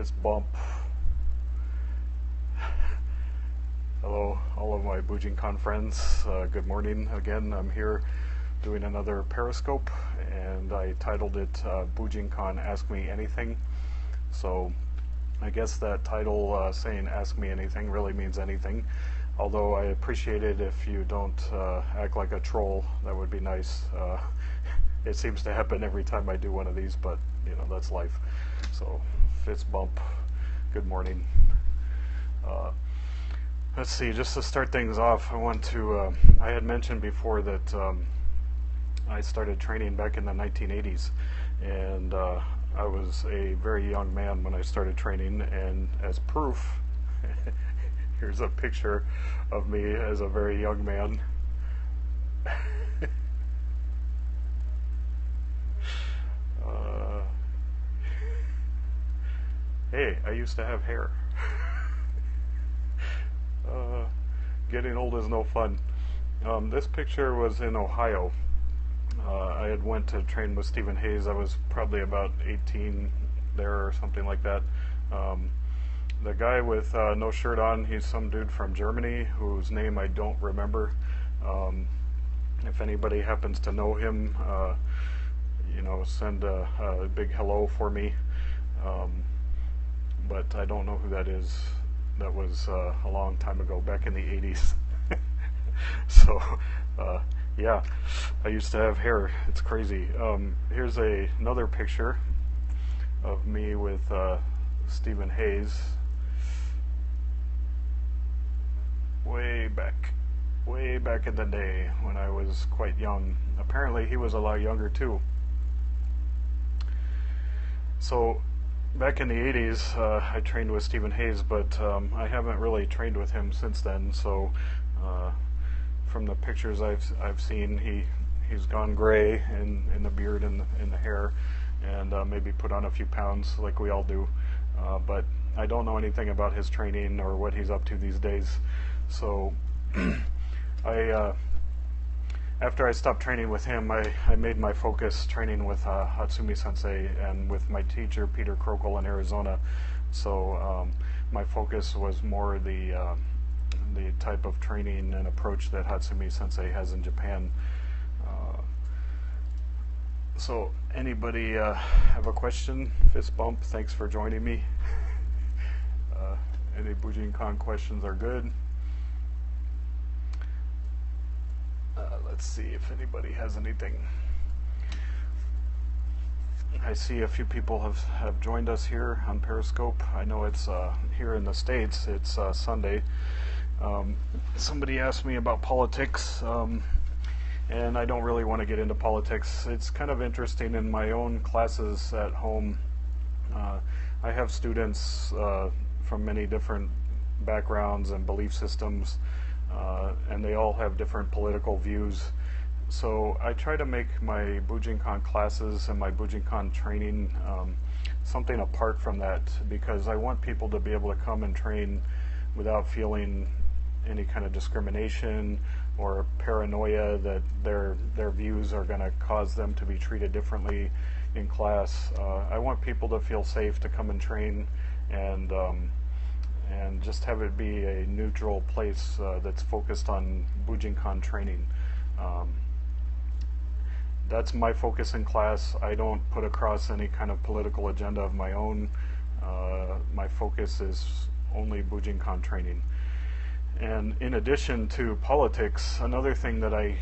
fist bump. Hello, all of my Bujinkan friends. Good morning again. I'm here doing another Periscope, and I titled it Bujinkan Ask Me Anything. So I guess that title saying Ask Me Anything really means anything. Although I appreciate it if you don't act like a troll. That would be nice. It seems to happen every time I do one of these, but you know, that's life. So fist bump. Good morning. Let's see, just to start things off, I want to, I had mentioned before that I started training back in the 1980s, and I was a very young man when I started training, and as proof, here's a picture of me as a very young man. Hey, I used to have hair. Getting old is no fun. This picture was in Ohio. I had went to train with Stephen Hayes. I was probably about 18 there or something like that. The guy with no shirt on, he's some dude from Germany whose name I don't remember. If anybody happens to know him, you know, send a big hello for me. But I don't know who that is. That was a long time ago, back in the 80s. So, yeah, I used to have hair. It's crazy. Here's another picture of me with Stephen Hayes. Way back in the day when I was quite young. Apparently he was a lot younger too. So back in the 80s, I trained with Stephen Hayes, but I haven't really trained with him since then. So from the pictures I've seen, he's gone gray in the beard and in the hair, and maybe put on a few pounds like we all do. But I don't know anything about his training or what he's up to these days. So after I stopped training with him, I made my focus training with Hatsumi Sensei and with my teacher Peter Krokel in Arizona. So my focus was more the type of training and approach that Hatsumi Sensei has in Japan. So anybody have a question? Fist bump. Thanks for joining me. Any Bujinkan questions are good. Let's see if anybody has anything. I see a few people have joined us here on Periscope. I know it's here in the States, it's Sunday. Somebody asked me about politics, and I don't really want to get into politics. It's kind of interesting in my own classes at home. I have students from many different backgrounds and belief systems. And they all have different political views. So I try to make my Bujinkan classes and my Bujinkan training something apart from that, because I want people to be able to come and train without feeling any kind of discrimination or paranoia that their views are going to cause them to be treated differently in class. I want people to feel safe to come and train, and just have it be a neutral place that's focused on Bujinkan training. That's my focus in class. I don't put across any kind of political agenda of my own. My focus is only Bujinkan training. And in addition to politics, another thing that I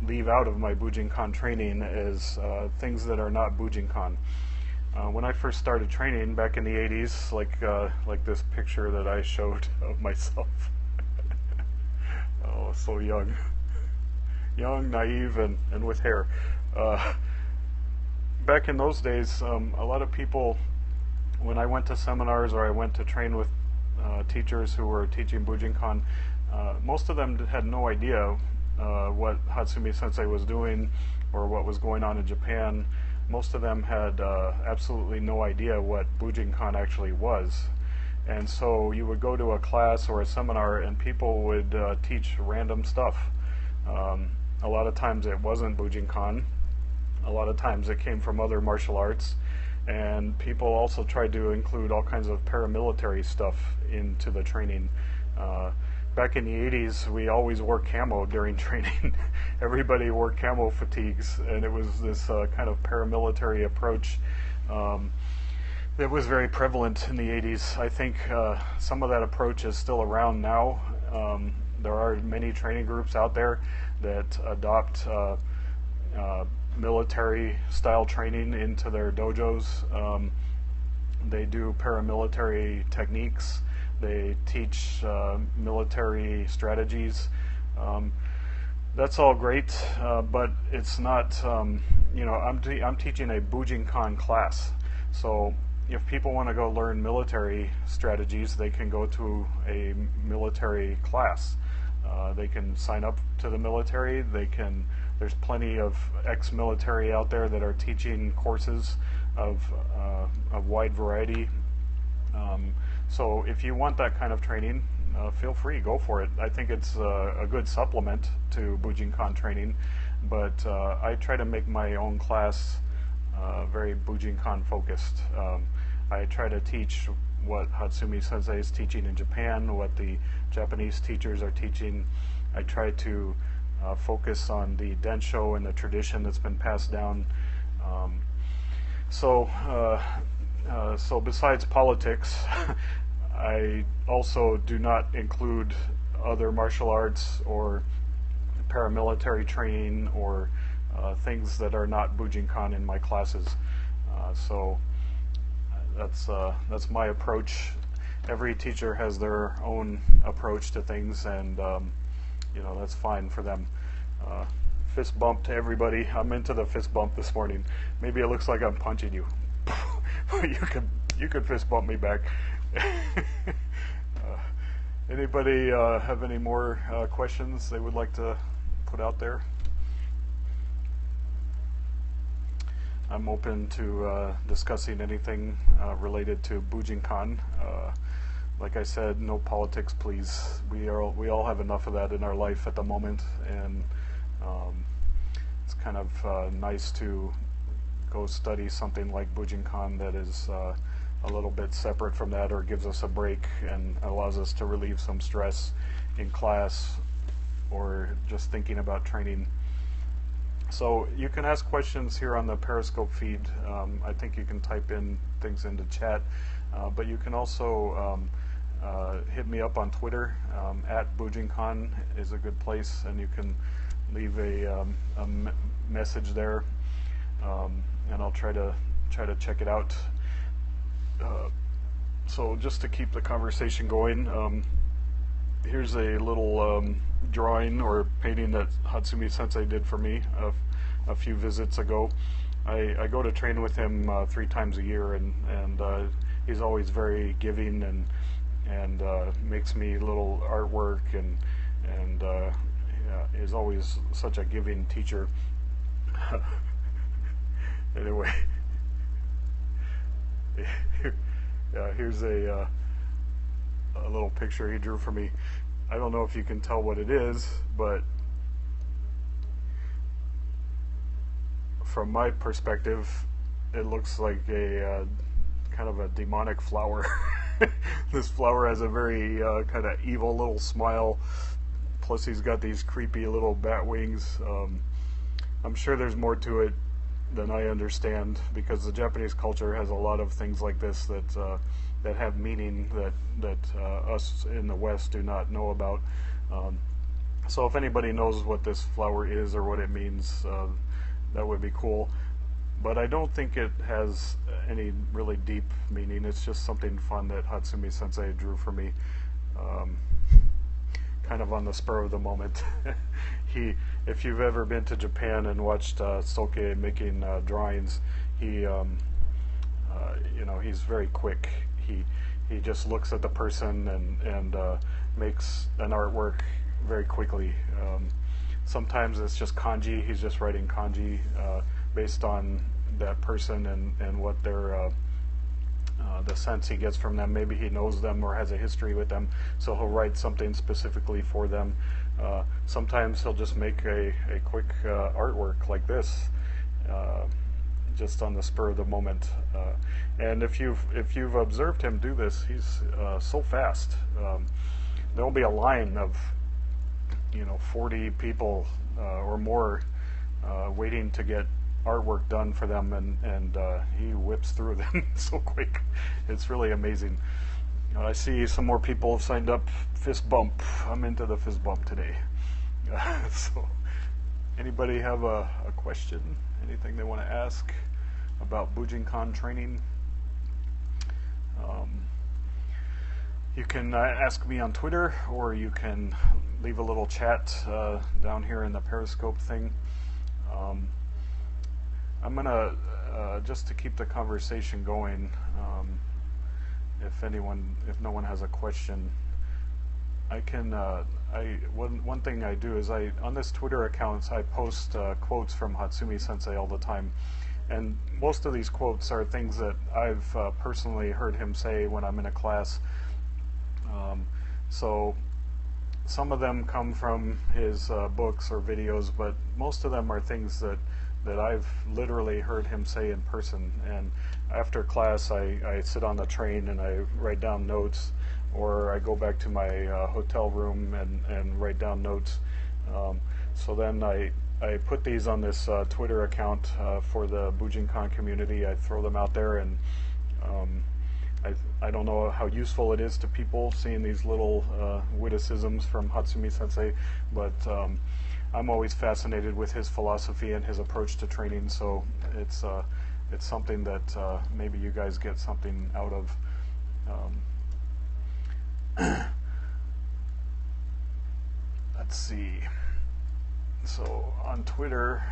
leave out of my Bujinkan training is things that are not Bujinkan. When I first started training back in the 80s, like this picture that I showed of myself. Oh, so young, naive, and with hair. Back in those days, a lot of people, when I went to seminars or I went to train with teachers who were teaching Bujinkan, most of them had no idea what Hatsumi Sensei was doing or what was going on in Japan. Most of them had absolutely no idea what Bujinkan actually was. And so you would go to a class or a seminar and people would teach random stuff. A lot of times it wasn't Bujinkan. A lot of times it came from other martial arts. And people also tried to include all kinds of paramilitary stuff into the training. Back in the 80s, we always wore camo during training. Everybody wore camo fatigues, and it was this kind of paramilitary approach that was very prevalent in the 80s. I think some of that approach is still around now. There are many training groups out there that adopt military-style training into their dojos. They do paramilitary techniques. They teach military strategies. That's all great, but it's not. I'm teaching a Bujinkan class, so if people want to go learn military strategies, they can go to a military class. They can sign up to the military. There's plenty of ex-military out there that are teaching courses of wide variety. So if you want that kind of training, feel free, go for it. I think it's a good supplement to Bujinkan training, but I try to make my own class very Bujinkan focused. I try to teach what Hatsumi Sensei is teaching in Japan, what the Japanese teachers are teaching. I try to focus on the densho and the tradition that's been passed down. So besides politics, I also do not include other martial arts or paramilitary training or things that are not Bujinkan in my classes. So that's my approach. Every teacher has their own approach to things, and that's fine for them. Fist bump to everybody. I'm into the fist bump this morning. Maybe it looks like I'm punching you. You could fist bump me back. Anybody have any more questions they would like to put out there? I'm open to discussing anything related to Bujinkan. Like I said, no politics, please. We all have enough of that in our life at the moment, and it's kind of nice to go study something like Bujinkan that is a little bit separate from that, or gives us a break and allows us to relieve some stress in class or just thinking about training. So you can ask questions here on the Periscope feed. I think you can type in things into chat, but you can also hit me up on Twitter. At Bujinkan is a good place, and you can leave a message there, and I'll try to check it out. So just to keep the conversation going, here's a little drawing or painting that Hatsumi Sensei did for me a few visits ago. I go to train with him 3 times a year, and he's always very giving and makes me little artwork and is always such a giving teacher. Anyway, here's a little picture he drew for me. I don't know if you can tell what it is, but from my perspective, it looks like a kind of a demonic flower. This flower has a very kind of evil little smile, plus he's got these creepy little bat wings. I'm sure there's more to it than I understand, because the Japanese culture has a lot of things like this that have meaning that us in the West do not know about. So if anybody knows what this flower is or what it means, that would be cool. But I don't think it has any really deep meaning. It's just something fun that Hatsumi Sensei drew for me, kind of on the spur of the moment. If you've ever been to Japan and watched Soke making drawings, he's very quick. He just looks at the person and makes an artwork very quickly. Sometimes it's just kanji. He's just writing kanji based on that person and what their the sense he gets from them. Maybe he knows them or has a history with them, so he'll write something specifically for them. Sometimes he'll just make a quick artwork like this, just on the spur of the moment. And if you've observed him do this, he's so fast. There'll be a line of 40 people or more waiting to get artwork done for them, and he whips through them so quick. It's really amazing. I see some more people have signed up. Fist bump. I'm into the fist bump today. So, anybody have a question? Anything they want to ask about Bujinkan training? You can ask me on Twitter, or you can leave a little chat down here in the Periscope thing. I'm gonna just to keep the conversation going. If no one has a question, I can. One thing I do is on this Twitter account I post quotes from Hatsumi Sensei all the time, and most of these quotes are things that I've personally heard him say when I'm in a class. So some of them come from his books or videos, but most of them are things that I've literally heard him say in person. And after class, I sit on the train and I write down notes, or I go back to my hotel room and write down notes. So then I put these on this Twitter account for the Bujinkan community. I throw them out there, and I don't know how useful it is to people seeing these little witticisms from Hatsumi Sensei, but I'm always fascinated with his philosophy and his approach to training, so it's something that maybe you guys get something out of. Let's see. So on Twitter,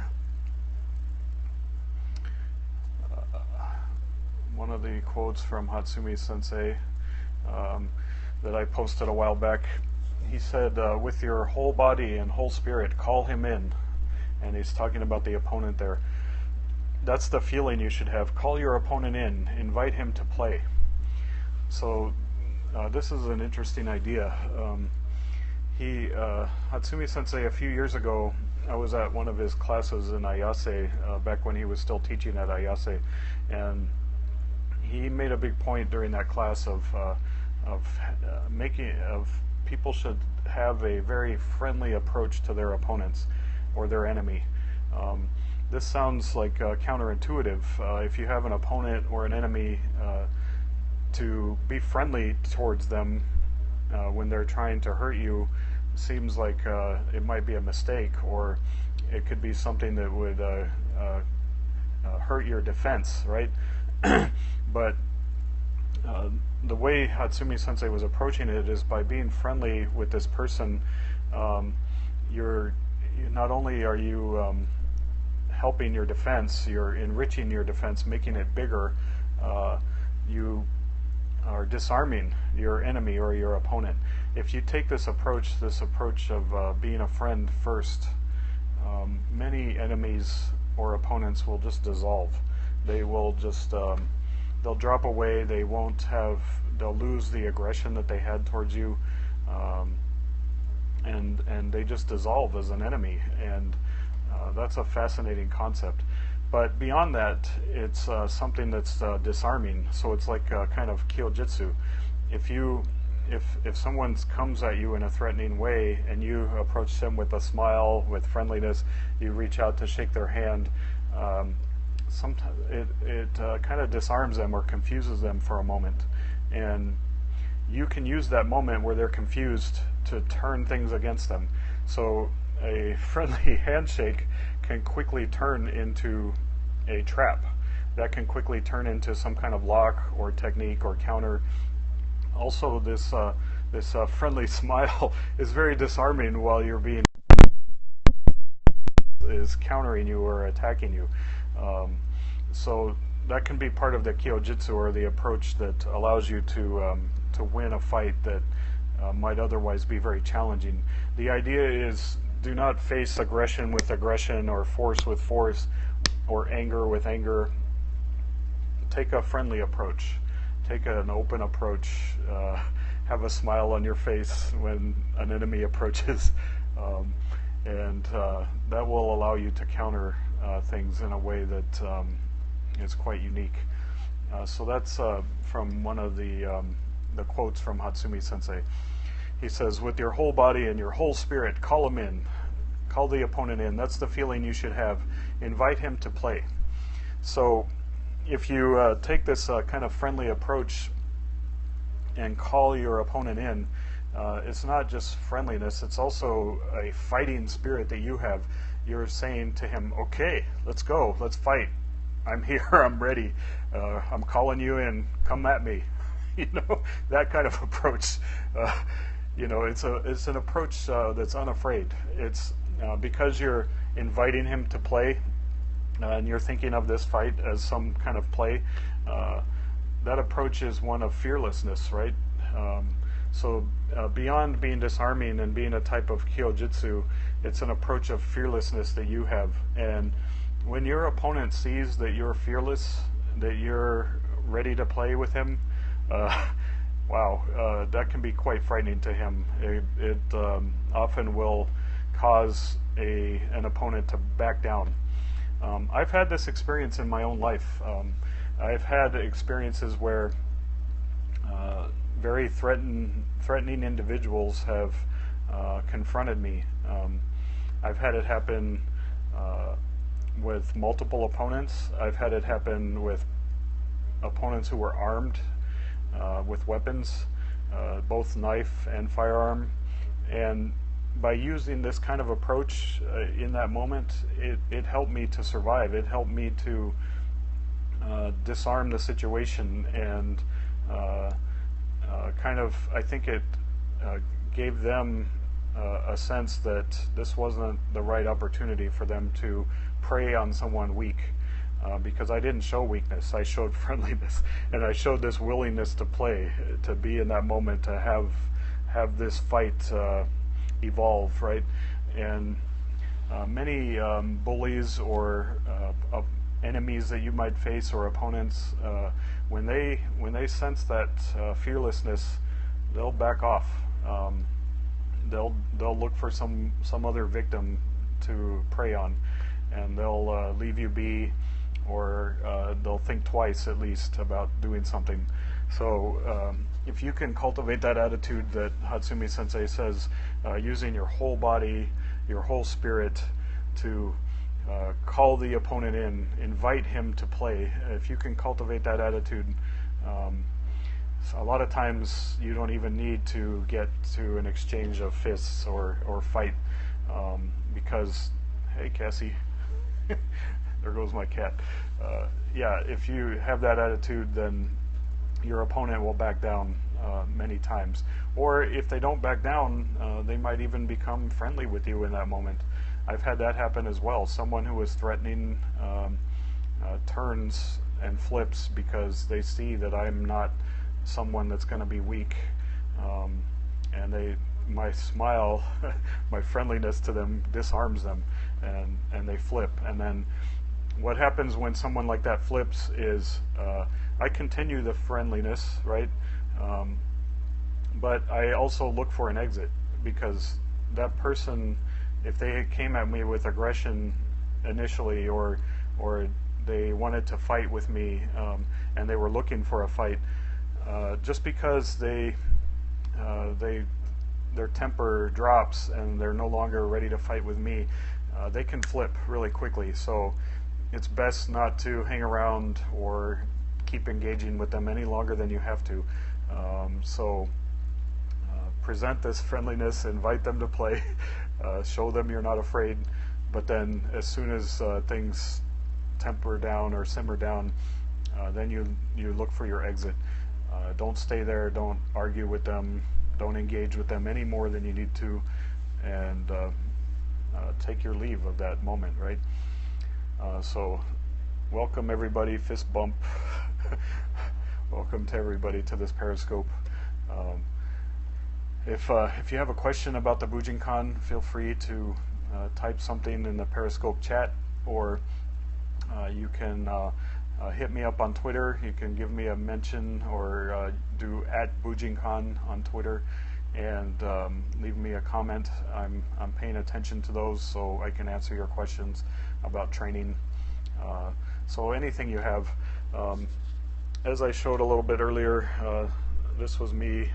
one of the quotes from Hatsumi Sensei that I posted a while back, he said, with your whole body and whole spirit, call him in. And he's talking about the opponent there. That's the feeling you should have. Call your opponent in. Invite him to play. So this is an interesting idea. Hatsumi Sensei, a few years ago, I was at one of his classes in Ayase, back when he was still teaching at Ayase, and he made a big point during that class of people should have a very friendly approach to their opponents or their enemy. This sounds like counterintuitive. If you have an opponent or an enemy, to be friendly towards them when they're trying to hurt you seems like it might be a mistake, or it could be something that would hurt your defense, right? But the way Hatsumi Sensei was approaching it is by being friendly with this person. You're not only are you helping your defense, you're enriching your defense, making it bigger. You are disarming your enemy or your opponent. If you take this approach of being a friend first, many enemies or opponents will just dissolve. They will just they'll drop away. They'll lose the aggression that they had towards you, and they just dissolve as an enemy. And that's a fascinating concept. But beyond that, it's something that's disarming. So it's like kind of kyojitsu. If someone comes at you in a threatening way and you approach them with a smile, with friendliness, you reach out to shake their hand, sometimes it kind of disarms them or confuses them for a moment. And you can use that moment where they're confused to turn things against them. So a friendly handshake can quickly turn into a trap. That can quickly turn into some kind of lock or technique or counter. Also, this friendly smile is very disarming while you're being is countering you or attacking you. So that can be part of the kyojitsu, or the approach that allows you to win a fight that might otherwise be very challenging. The idea is, do not face aggression with aggression, or force with force, or anger with anger. Take a friendly approach. Take an open approach. Have a smile on your face when an enemy approaches, and that will allow you to counter things in a way that is quite unique. So that's from one of the quotes from Hatsumi Sensei. He says, "With your whole body and your whole spirit, call him in. Call the opponent in. That's the feeling you should have. Invite him to play." So if you take this kind of friendly approach and call your opponent in, it's not just friendliness, it's also a fighting spirit that you have. You're saying to him, okay, let's go, let's fight. I'm here, I'm ready. I'm calling you in, come at me. You know, that kind of approach. It's an approach that's unafraid. It's because you're inviting him to play, and you're thinking of this fight as some kind of play. That approach is one of fearlessness, right? So beyond being disarming and being a type of kyojutsu, it's an approach of fearlessness that you have. And when your opponent sees that you're fearless, that you're ready to play with him, wow, that can be quite frightening to him. It often will cause an opponent to back down. I've had this experience in my own life. I've had experiences where very threatening individuals have confronted me. I've had it happen with multiple opponents. I've had it happen with opponents who were armed with weapons, both knife and firearm. And by using this kind of approach in that moment, it helped me to survive. It helped me to disarm the situation, and I think it gave them a sense that this wasn't the right opportunity for them to prey on someone weak, because I didn't show weakness. I showed friendliness, and I showed this willingness to play, to be in that moment, to have this fight evolve, right? And many bullies or enemies that you might face, or opponents, when they sense that fearlessness, they'll back off. They'll look for some other victim to prey on, and they'll leave you be, or they'll think twice at least about doing something. So if you can cultivate that attitude that Hatsumi Sensei says, using your whole body, your whole spirit to call the opponent in, invite him to play. If you can cultivate that attitude, so a lot of times you don't even need to get to an exchange of fists or fight, because, hey Cassie, there goes my cat. Yeah, if you have that attitude, then your opponent will back down many times. Or if they don't back down, they might even become friendly with you in that moment. I've had that happen as well. Someone who was threatening turns and flips because they see that I'm not someone that's going to be weak, and my smile, my friendliness to them disarms them, and they flip. And then what happens when someone like that flips is I continue the friendliness, right? But I also look for an exit, because that person, if they came at me with aggression initially, or they wanted to fight with me, and they were looking for a fight, just because their temper drops and they're no longer ready to fight with me, they can flip really quickly. So it's best not to hang around or keep engaging with them any longer than you have to. So present this friendliness, invite them to play, show them you're not afraid, but then as soon as things temper down or simmer down, then you look for your exit. Don't stay there, don't argue with them, don't engage with them any more than you need to, and take your leave of that moment, right? So welcome everybody, fist bump. Welcome to everybody to this Periscope. If you have a question about the Bujinkan, feel free to type something in the Periscope chat, or you can hit me up on Twitter. You can give me a mention, or do @Bujinkan on Twitter, and leave me a comment. I'm paying attention to those, so I can answer your questions about training. So anything you have. As I showed a little bit earlier, this was me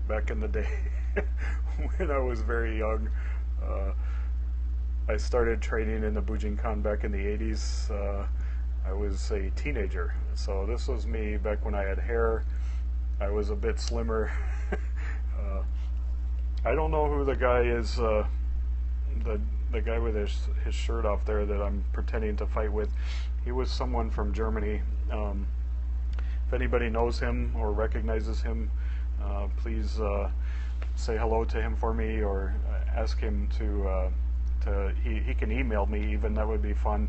back in the day when I was very young. I started training in the Bujinkan back in the 80s. I was a teenager, so this was me back when I had hair. I was a bit slimmer. I don't know who the guy is, the guy with his shirt off there that I'm pretending to fight with. He was someone from Germany. If anybody knows him or recognizes him, please say hello to him for me, or ask him he can email me even. That would be fun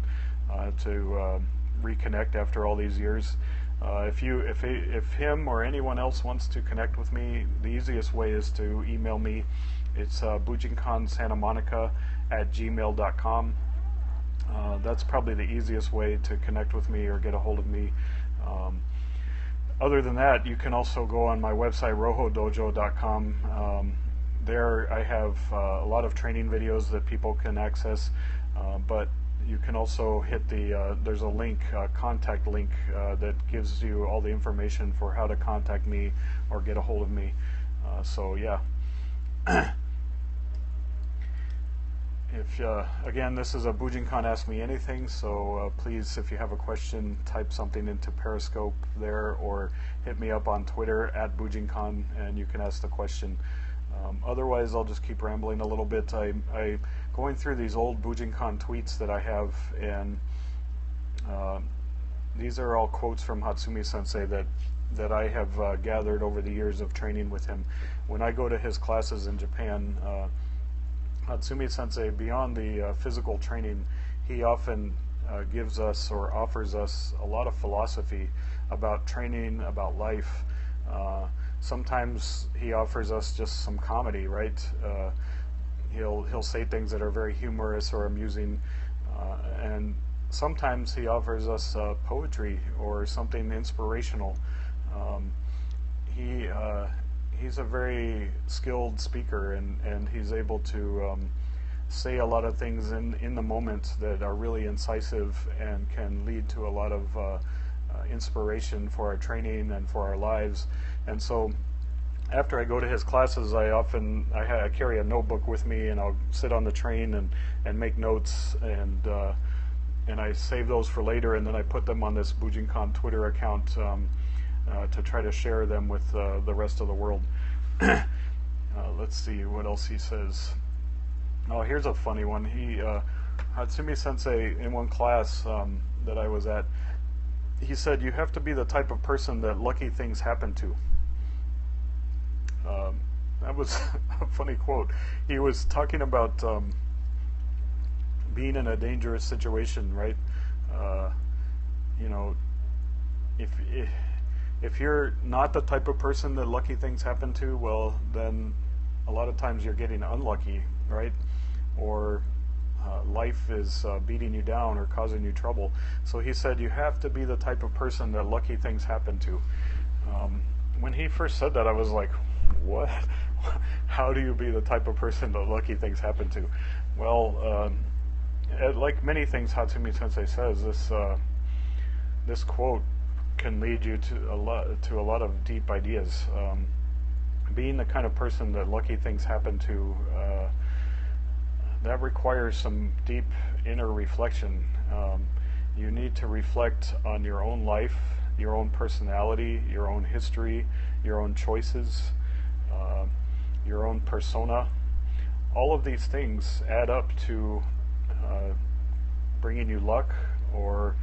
to reconnect after all these years. If him or anyone else wants to connect with me, the easiest way is to email me. It's bujinkansantamonica@gmail.com. That's probably the easiest way to connect with me or get a hold of me. Other than that, you can also go on my website, rohodojo.com. There I have a lot of training videos that people can access, but you can also hit there's a link, contact link, that gives you all the information for how to contact me or get a hold of me. So yeah. Again, this is a Bujinkan Ask Me Anything, so please, if you have a question, type something into Periscope there, or hit me up on Twitter @Bujinkan, and you can ask the question. Otherwise, I'll just keep rambling a little bit. I going through these old Bujinkan tweets that I have, and these are all quotes from Hatsumi Sensei that I have gathered over the years of training with him. When I go to his classes in Japan, Hatsumi Sensei, beyond the physical training, he often gives us or offers us a lot of philosophy about training, about life. Sometimes he offers us just some comedy, right? He'll say things that are very humorous or amusing, and sometimes he offers us poetry or something inspirational. He's a very skilled speaker, and he's able to say a lot of things in the moment that are really incisive and can lead to a lot of inspiration for our training and for our lives. And so after I go to his classes, I carry a notebook with me, and I'll sit on the train and make notes, and I save those for later, and then I put them on this Bujinkan Twitter account to try to share them with the rest of the world. Let's see what else he says. Oh, here's a funny one. Hatsumi Sensei, in one class that I was at, he said, you have to be the type of person that lucky things happen to. That was a funny quote. He was talking about being in a dangerous situation, right? You know, if you're not the type of person that lucky things happen to, well, then a lot of times you're getting unlucky, right? Or life is beating you down or causing you trouble. So he said you have to be the type of person that lucky things happen to. When he first said that, I was like, what? How do you be the type of person that lucky things happen to? Well, like many things Hatsumi Sensei says, this quote can lead you to a lot of deep ideas. Being the kind of person that lucky things happen to, that requires some deep inner reflection. You need to reflect on your own life, your own personality, your own history, your own choices, your own persona. All of these things add up to bringing you luck or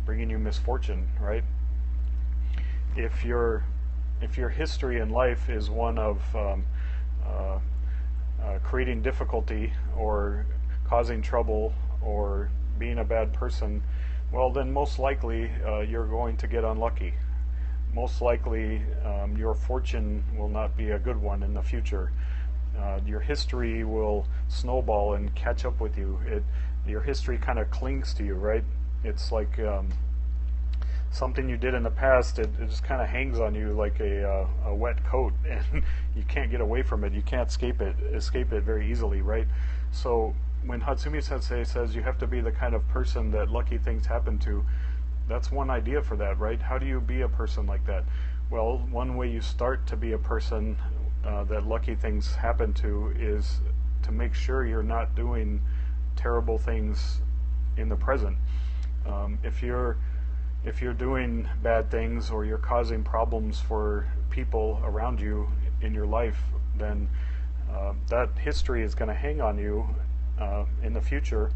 bringing you misfortune, right? If your history in life is one of creating difficulty or causing trouble or being a bad person, well, then most likely you're going to get unlucky. Most likely your fortune will not be a good one in the future. Your history will snowball and catch up with you. Your history kind of clings to you, right? It's like something you did in the past. It just kind of hangs on you like a wet coat, and you can't get away from it. You can't escape it very easily, right? So when Hatsumi Sensei says you have to be the kind of person that lucky things happen to, that's one idea for that, right? How do you be a person like that? Well, one way you start to be a person that lucky things happen to is to make sure you're not doing terrible things in the present. If you're doing bad things or you're causing problems for people around you in your life, then that history is going to hang on you in the future.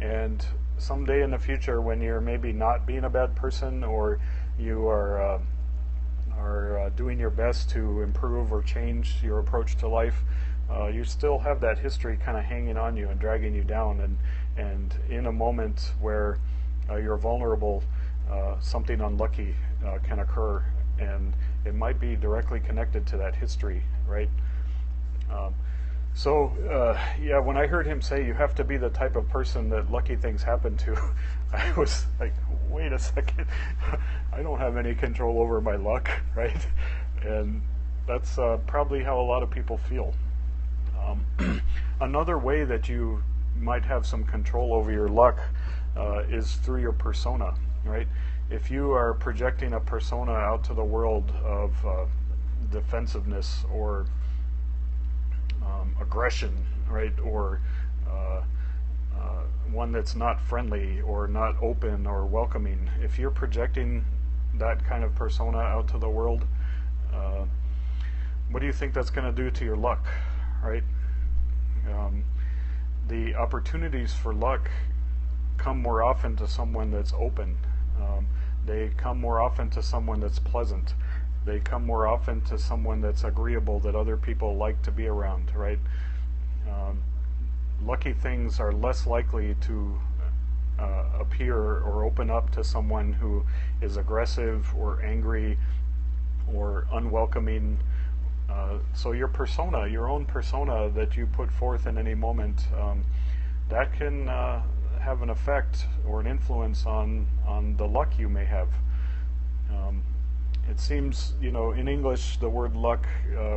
And someday in the future, when you're maybe not being a bad person, or you are doing your best to improve or change your approach to life, you still have that history kind of hanging on you and dragging you down. And in a moment where you're vulnerable, something unlucky can occur, and it might be directly connected to that history, right? Yeah, when I heard him say you have to be the type of person that lucky things happen to, I was like, wait a second, I don't have any control over my luck, right? And that's probably how a lot of people feel. Another way that you might have some control over your luck is through your persona, right? If you are projecting a persona out to the world of defensiveness or aggression, right, or one that's not friendly or not open or welcoming, if you're projecting that kind of persona out to the world, what do you think that's going to do to your luck, right? The opportunities for luck come more often to someone that's open. They come more often to someone that's pleasant. They come more often to someone that's agreeable, that other people like to be around, right? Lucky things are less likely to appear or open up to someone who is aggressive or angry or unwelcoming. So your persona, your own persona that you put forth in any moment, that can have an effect or an influence on the luck you may have. It seems, in English, the word luck,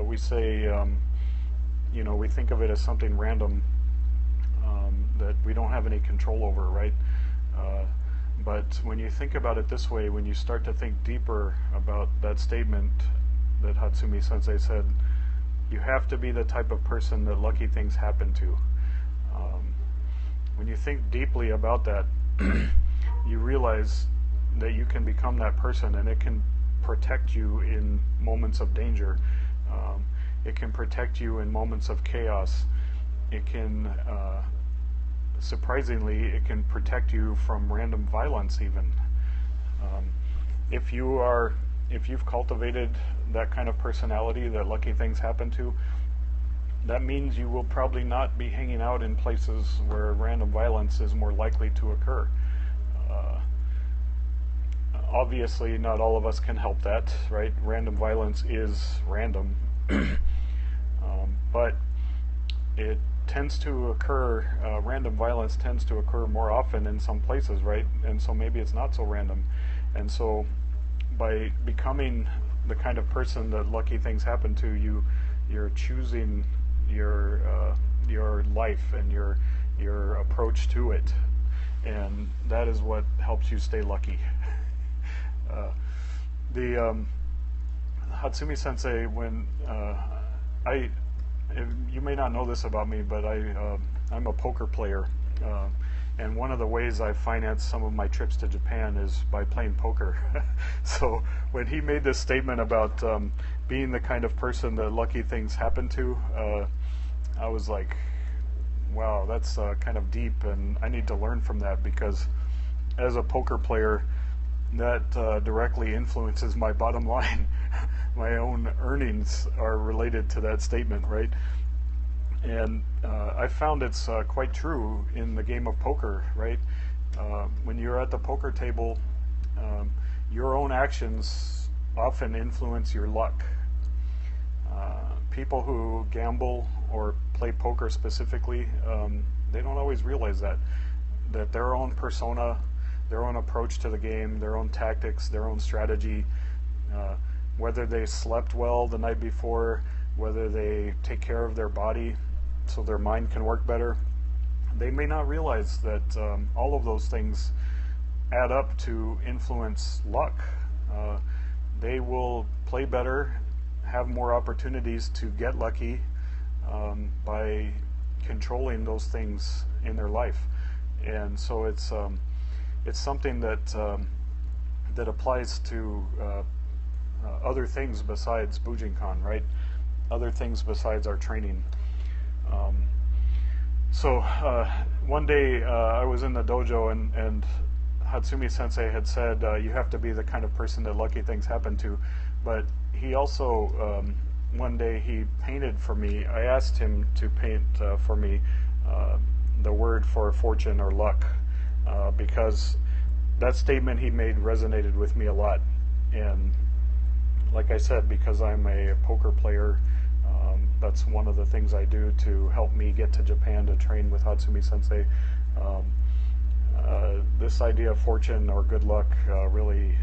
we say, we think of it as something random that we don't have any control over, right? But when you think about it this way, when you start to think deeper about that statement that Hatsumi Sensei said, you have to be the type of person that lucky things happen to. When you think deeply about that, you realize that you can become that person, and it can protect you in moments of danger. It can protect you in moments of chaos. It can, surprisingly, it can protect you from random violence even. If you've cultivated that kind of personality that lucky things happen to, that means you will probably not be hanging out in places where random violence is more likely to occur. Obviously, not all of us can help that, right? Random violence is random. But it tends to occur, random violence tends to occur more often in some places, right? And so maybe it's not so random. And so by becoming the kind of person that lucky things happen to, you're choosing your life and your approach to it. And that is what helps you stay lucky. Hatsumi Sensei, when you may not know this about me, but I'm a poker player, and one of the ways I finance some of my trips to Japan is by playing poker. So when he made this statement about being the kind of person that lucky things happen to, I was like, wow, that's kind of deep, and I need to learn from that, because as a poker player, that directly influences my bottom line. My own earnings are related to that statement, right? And I found it's quite true in the game of poker, right? When you're at the poker table, your own actions often influence your luck. People who gamble or play poker specifically, they don't always realize that their own persona, their own approach to the game, their own tactics, their own strategy, whether they slept well the night before, whether they take care of their body so their mind can work better, they may not realize that all of those things add up to influence luck. They will play better, have more opportunities to get lucky by controlling those things in their life. And so it's something that that applies to other things besides Bujinkan, right? Other things besides our training. So one day I was in the dojo, and Hatsumi Sensei had said, you have to be the kind of person that lucky things happen to. But he also, one day he painted for me. I asked him to paint for me the word for fortune or luck, because that statement he made resonated with me a lot. And like I said, because I'm a poker player, that's one of the things I do to help me get to Japan to train with Hatsumi Sensei. This idea of fortune or good luck really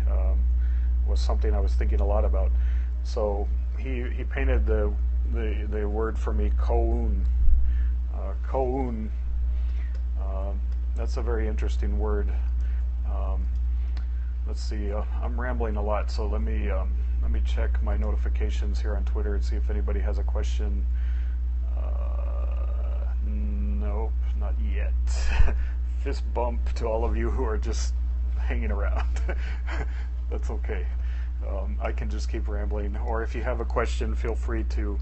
was something I was thinking a lot about. So he painted the word for me, koun. Koun. That's a very interesting word. Let's see. I'm rambling a lot, so let me check my notifications here on Twitter and see if anybody has a question. Nope, not yet. Fist bump to all of you who are just hanging around. That's okay. I can just keep rambling. Or if you have a question, feel free to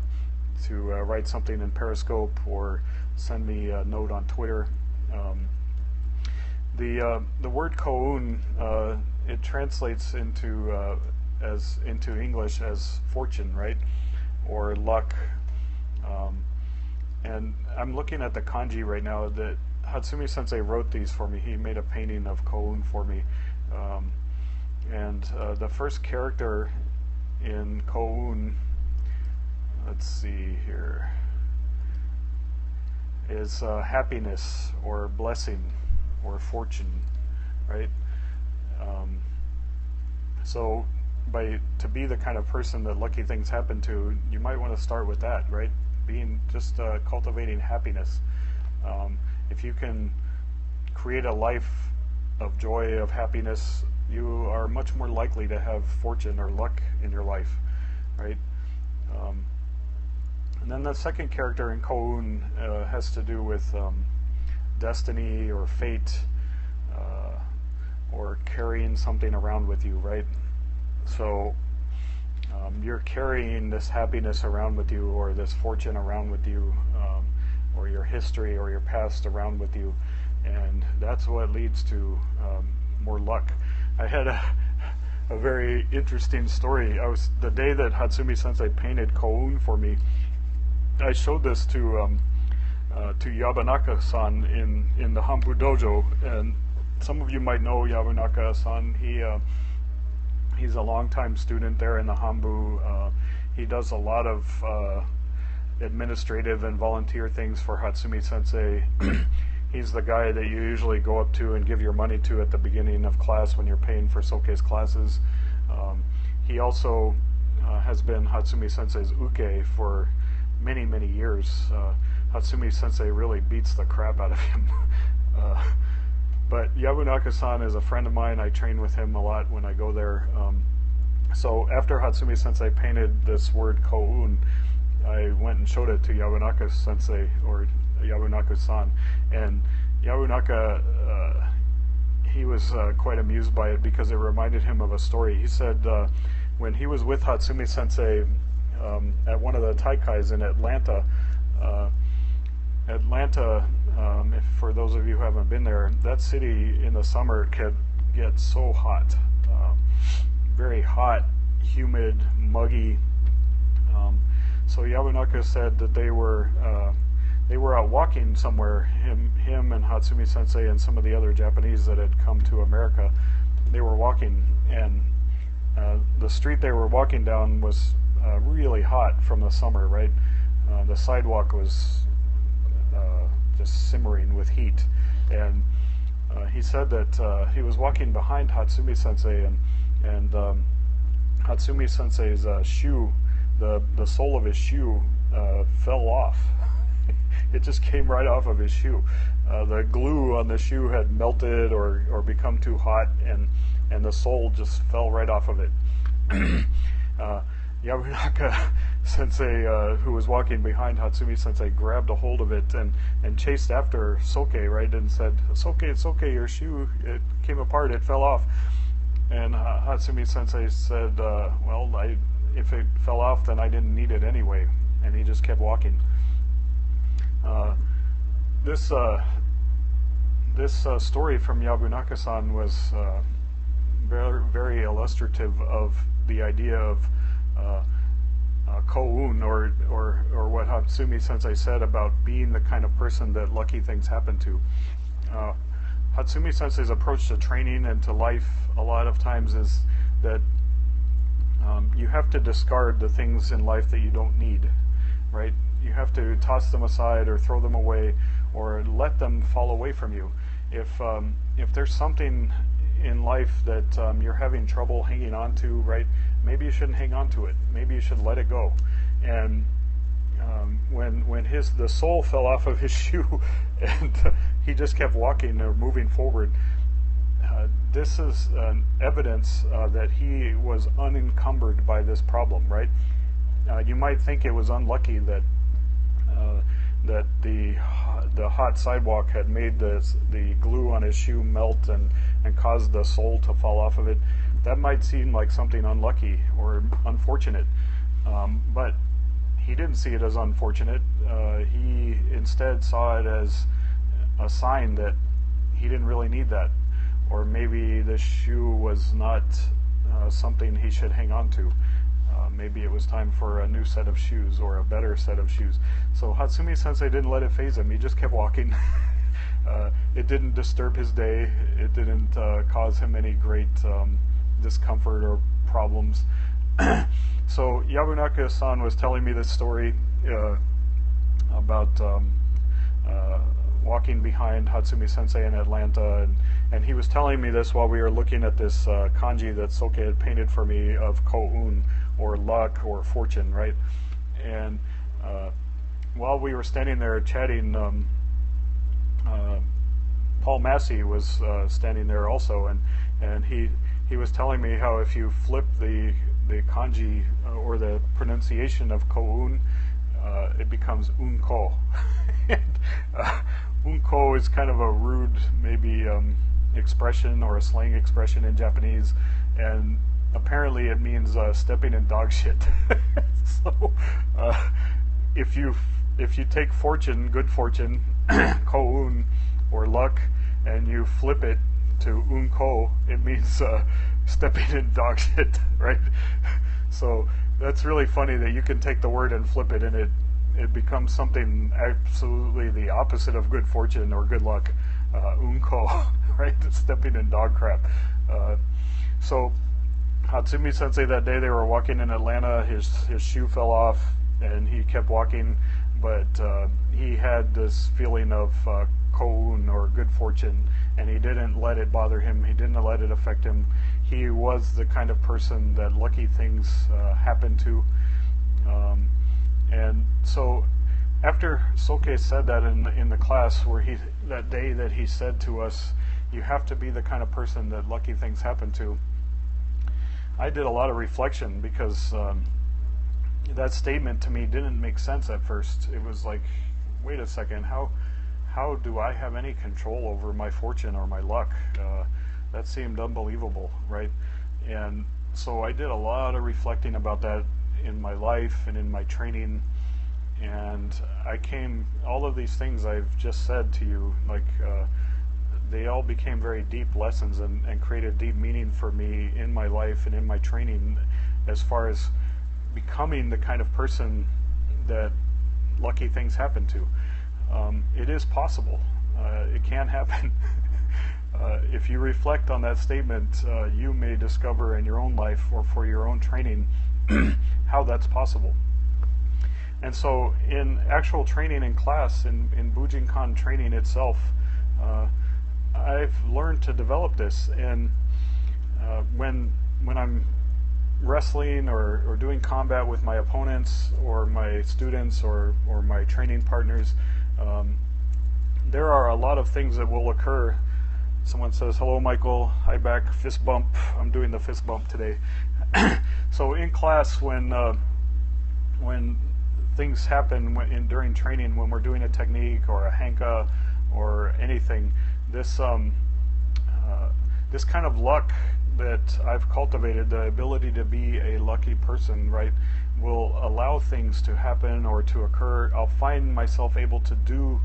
write something in Periscope or send me a note on Twitter. The word koun, it translates into English as fortune, right, or luck. And I'm looking at the kanji right now that Hatsumi Sensei wrote these for me. He made a painting of koun for me, and the first character in koun, let's see here, is happiness or blessing or fortune, right? So to be the kind of person that lucky things happen to, you might want to start with that, right? Being just cultivating happiness. If you can create a life of joy, of happiness, you are much more likely to have fortune or luck in your life, right? And then the second character in koun has to do with destiny or fate, or carrying something around with you, right? So you're carrying this happiness around with you, or this fortune around with you, or your history or your past around with you, and that's what leads to more luck. I had a very interesting story. The day that Hatsumi Sensei painted koun for me, I showed this to Yabanaka-san in the Hambu dojo, and some of you might know Yabanaka-san. He's a longtime student there in the Hambu. He does a lot of administrative and volunteer things for Hatsumi Sensei. He's the guy that you usually go up to and give your money to at the beginning of class when you're paying for Soke's classes. He also has been Hatsumi Sensei's uke for many, many years. Hatsumi Sensei really beats the crap out of him. But Yabunaka-san is a friend of mine. I train with him a lot when I go there. So after Hatsumi Sensei painted this word koun, I went and showed it to Yabunaka Sensei, or Yabunaka-san, and Yabunaka, he was quite amused by it because it reminded him of a story. He said when he was with Hatsumi Sensei at one of the taikais in Atlanta, if for those of you who haven't been there, that city in the summer can get so hot, very hot, humid, muggy. So Yabunaka said that they were out walking somewhere. Him and Hatsumi Sensei and some of the other Japanese that had come to America. They were walking, and the street they were walking down was really hot from the summer. Right, the sidewalk was just simmering with heat, and he said that he was walking behind Hatsumi Sensei, and Hatsumi Sensei's shoe, the sole of his shoe fell off. it just came right off of his shoe. The glue on the shoe had melted or become too hot, and the sole just fell right off of it. Yabunaka Sensei, who was walking behind Hatsumi Sensei, grabbed a hold of it and chased after Soke, right, and said, "Soke, it's okay, your shoe, it came apart, it fell off." And Hatsumi Sensei said, well, if it fell off, then I didn't need it anyway. And he just kept walking. This story from Yabunaka-san was very, very illustrative of the idea of koun, or what Hatsumi Sensei said about being the kind of person that lucky things happen to. Hatsumi Sensei's approach to training and to life a lot of times is that you have to discard the things in life that you don't need, right? You have to toss them aside or throw them away or let them fall away from you. If there's something in life that you're having trouble hanging on to, right, maybe you shouldn't hang on to it. Maybe you should let it go. And when the sole fell off of his shoe and he just kept walking or moving forward, this is an evidence that he was unencumbered by this problem, right? You might think it was unlucky that the hot sidewalk had made the glue on his shoe melt and caused the sole to fall off of it. That might seem like something unlucky or unfortunate, but he didn't see it as unfortunate. He instead saw it as a sign that he didn't really need that, or maybe the shoe was not something he should hang on to. Maybe it was time for a new set of shoes or a better set of shoes. So Hatsumi Sensei didn't let it faze him. He just kept walking. It didn't disturb his day. It didn't cause him any great discomfort or problems. So Yabunaka-san was telling me this story about walking behind Hatsumi Sensei in Atlanta, and he was telling me this while we were looking at this kanji that Soke had painted for me of koun, or luck, or fortune, right? And while we were standing there chatting, Paul Massey was standing there also, and he was telling me how if you flip the kanji or the pronunciation of koun, it becomes unko. And, unko is kind of a rude, maybe expression or a slang expression in Japanese, and apparently it means stepping in dog shit. So if you take fortune, good fortune, koun, or luck, and you flip it to unko, it means stepping in dog shit, right? So that's really funny that you can take the word and flip it, and it becomes something absolutely the opposite of good fortune or good luck, unko, right? Stepping in dog crap. So Hatsumi Sensei, that day they were walking in Atlanta, his shoe fell off and he kept walking, but he had this feeling of koun, or good fortune, and he didn't let it bother him. He didn't let it affect him. He was the kind of person that lucky things happen to. And so after Soke said that in the class, where that day that he said to us, you have to be the kind of person that lucky things happen to, I did a lot of reflection, because that statement to me didn't make sense at first. It was like, wait a second, how do I have any control over my fortune or my luck? That seemed unbelievable, right? And so I did a lot of reflecting about that in my life and in my training, and all of these things I've just said to you, like they all became very deep lessons and created deep meaning for me in my life and in my training, as far as becoming the kind of person that lucky things happen to. It is possible. It can happen. If you reflect on that statement, you may discover in your own life or for your own training how that's possible. And so in actual training in class, in Bujinkan training itself, I've learned to develop this. And when I'm wrestling or doing combat with my opponents or my students or my training partners, There are a lot of things that will occur. Someone says, hello, Michael, hi back, fist bump. I'm doing the fist bump today. So in class, when things happen during training, when we're doing a technique or a hanka or anything, this this kind of luck that I've cultivated, the ability to be a lucky person, right, will allow things to happen or to occur. I'll find myself able to do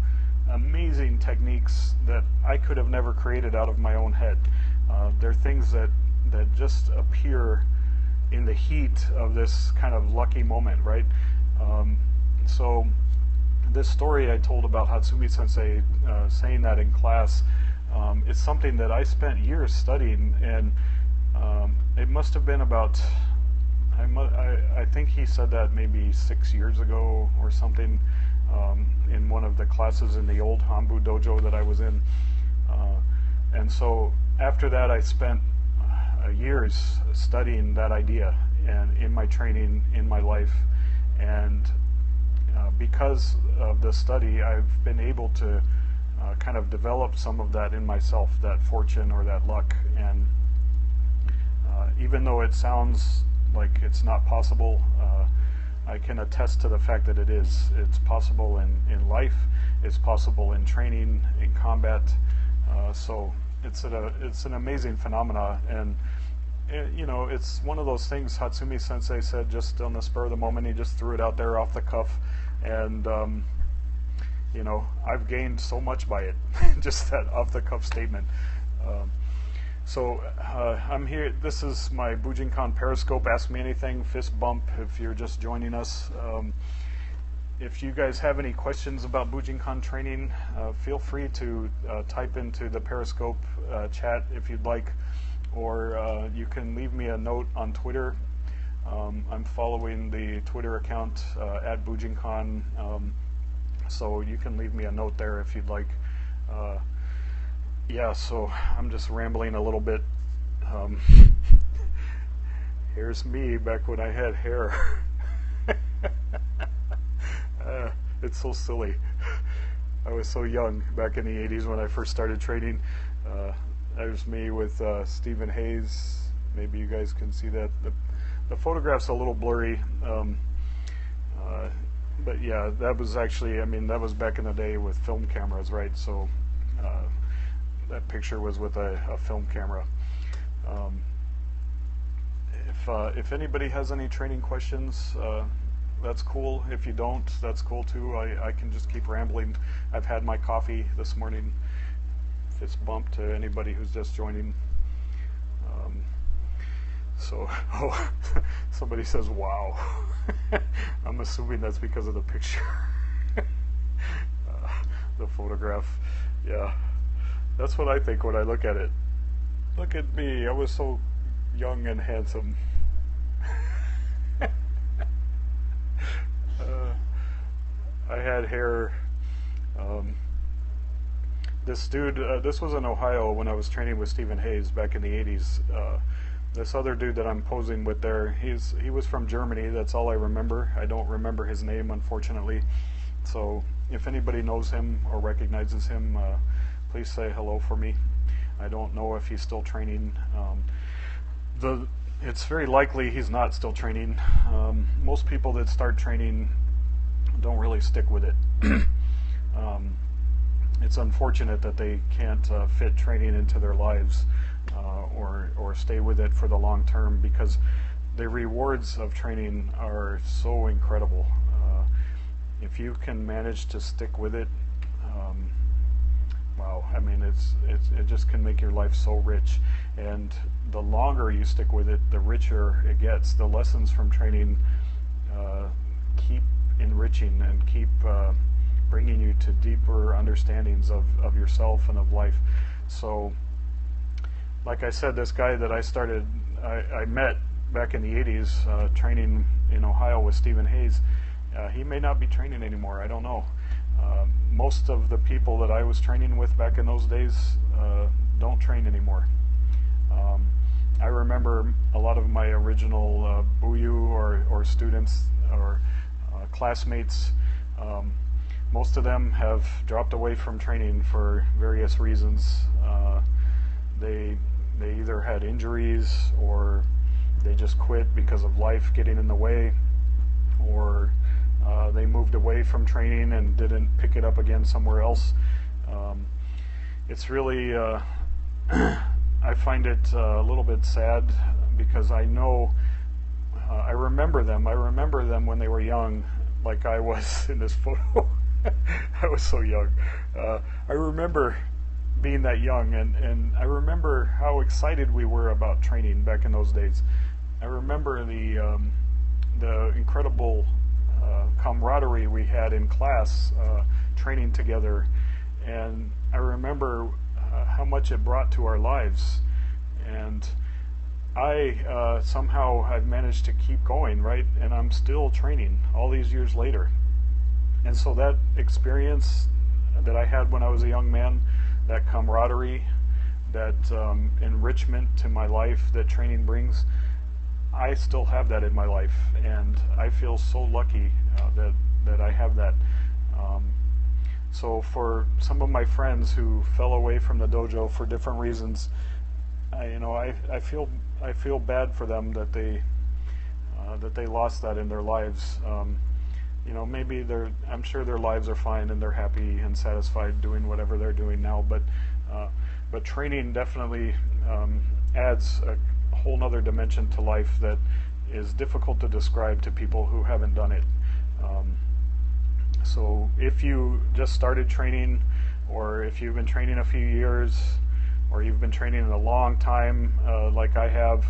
amazing techniques that I could have never created out of my own head. They're things that just appear in the heat of this kind of lucky moment, right? So this story I told about Hatsumi Sensei saying that in class, it's something that I spent years studying, and it must have been about, I think he said that maybe 6 years ago or something, in one of the classes in the old Hanbu dojo that I was in. And so after that, I spent years studying that idea and in my training, in my life, and because of the study, I've been able to kind of develop some of that in myself, that fortune or that luck. And even though it sounds like it's not possible, I can attest to the fact that it is. It's possible in life, it's possible in training, in combat. So it's an amazing phenomena, and you know, it's one of those things Hatsumi Sensei said just on the spur of the moment. He just threw it out there off the cuff, and you know, I've gained so much by it, just that off the cuff statement. So I'm here. This is my Bujinkan Periscope. Ask me anything. Fist bump if you're just joining us. If you guys have any questions about Bujinkan training, feel free to type into the Periscope chat if you'd like, or you can leave me a note on Twitter. I'm following the Twitter account at Bujinkan, so you can leave me a note there if you'd like. Yeah, so I'm just rambling a little bit. Here's me back when I had hair. It's so silly. I was so young back in the 80s when I first started training. There's me with Stephen Hayes. Maybe you guys can see that. The photograph's a little blurry. But yeah, that was actually, I mean, that was back in the day with film cameras, right? So that picture was with a film camera. If anybody has any training questions, that's cool. If you don't, that's cool too. I can just keep rambling. I've had my coffee this morning. Fist bump to anybody who's just joining. So, oh, somebody says, wow. I'm assuming that's because of the picture. The photograph. Yeah, that's what I think when I look at it. Look at me, I was so young and handsome. I had hair. This dude, this was in Ohio when I was training with Stephen Hayes back in the 80s. This other dude that I'm posing with there, he was from Germany. That's all I remember. I don't remember his name, unfortunately. So if anybody knows him or recognizes him, please say hello for me. I don't know if he's still training. It's very likely he's not still training. Most people that start training don't really stick with it. It's unfortunate that they can't fit training into their lives or stay with it for the long term, because the rewards of training are so incredible. If you can manage to stick with it, wow, I mean, it just can make your life so rich. And the longer you stick with it, the richer it gets. The lessons from training keep enriching and keep bringing you to deeper understandings of yourself and of life. So, like I said, this guy that I met back in the 80s training in Ohio with Stephen Hayes, he may not be training anymore. I don't know. Most of the people that I was training with back in those days don't train anymore. I remember a lot of my original Buyu or students or classmates most of them have dropped away from training for various reasons. They either had injuries, or they just quit because of life getting in the way, or they moved away from training and didn't pick it up again somewhere else. It's really, I find it a little bit sad, because I know, I remember them. I remember them when they were young, like I was in this photo. I was so young. I remember being that young, and I remember how excited we were about training back in those days. I remember the incredible camaraderie we had in class, training together, and I remember how much it brought to our lives. And I somehow I've managed to keep going, right? And I'm still training all these years later. And so that experience that I had when I was a young man, that camaraderie, that enrichment to my life that training brings, I still have that in my life, and I feel so lucky that I have that. So for some of my friends who fell away from the dojo for different reasons, I feel bad for them that they lost that in their lives. Maybe I'm sure their lives are fine and they're happy and satisfied doing whatever they're doing now. But training definitely adds a whole nother dimension to life that is difficult to describe to people who haven't done it. So if you just started training, or if you've been training a few years, or you've been training in a long time, like I have,